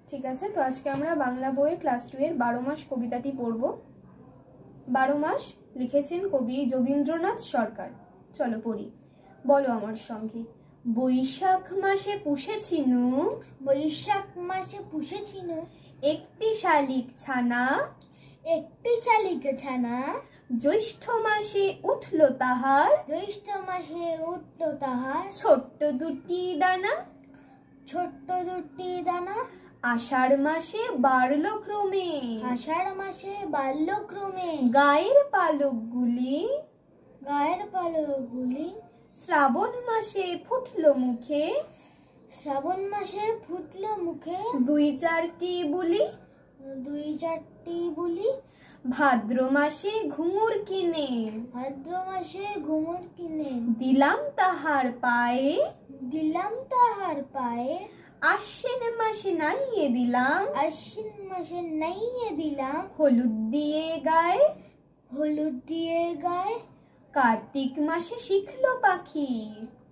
ঠিক আছে, তো আজকে আমরা বাংলা বইয়ের ক্লাস 2 এর 12 মাস কবিতাটি পড়ব। 12 মাস লিখেছেন কবি যোগীন্দ্রনাথ সরকার। চলো পড়ি। বলো আমার সঙ্গে। বৈশাখ মাসে পুষেছিনু, বৈশাখ মাসে পুষেছিনু একটি শালিক ছানা, একটি শালিক ছানা। জ্যৈষ্ঠ মাসে উঠল তাহার, জ্যৈষ্ঠ মাসে উঠল তাহার ছোট্ট দুটি দানা, ছোট্ট দুটি দানা। আষাঢ় মাসে বাড়ল ক্রমে, আষাঢ় মাসে বাড়ল ক্রমে গায়ের পালকগুলি, গায়ের পালকগুলি। শ্রাবণ মাসে ফুটল মুখে, শ্রাবণ মাসে ফুটল মুখে দুই চারটি বুলি, দুই চারটি বুলি। ভাদ্র মাসে ঘুঙুর কিনে, ভাদ্র মাসে ঘুমুর কিনে দিলাম তাহার পায়ে, দিলাম তাহার পায়ে। আশ্বিন মাসে নাইয়ে দিলাম, আশ্বিন মাসে নাইয়ে দিলাম হলুদ দিয়ে গায়ে, হলুদ দিয়ে গায়ে। কার্তিক মাসে শিখলো পাখি,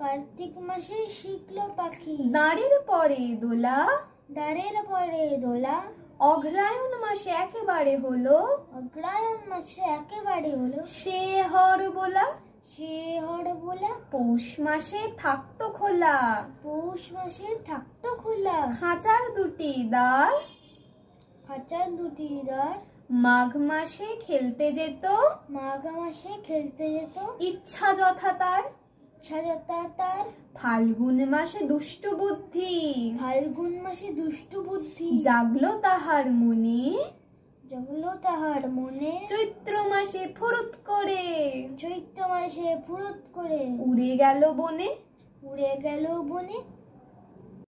কার্তিক মাসে শিখলো পাখি দাঁড়ের পরে দোলা, দ্বারের পরে দোলা। অগ্রায়ণ মাসে একেবারে হলো, অগ্রায়ণ মাসে একেবারে হলো সে হর বোলা, সে হর বোলা। পৌষ মাসে থাকতো খোলা, পৌষ মাসে থাকতো খোলা খাঁচার দুটি দ্বার, খাঁচার দুটি দ্বার। মাঘ মাসে খেলতে যেত, মাঘ মাসে খেলতে যেত ইচ্ছা যথা তার, সাজতা তার। ফাল্গুন মাসে দুষ্ট বুদ্ধি, ফাল্গুন মাসে দুষ্টু বুদ্ধি জাগলো তাহার মনে, জগলো তাহার মনে। চৈত্র মাসে ফুরুত করে, চৈত্র মাসে ফুরুত করে উড়ে গেল বনে, উড়ে গেল বনে।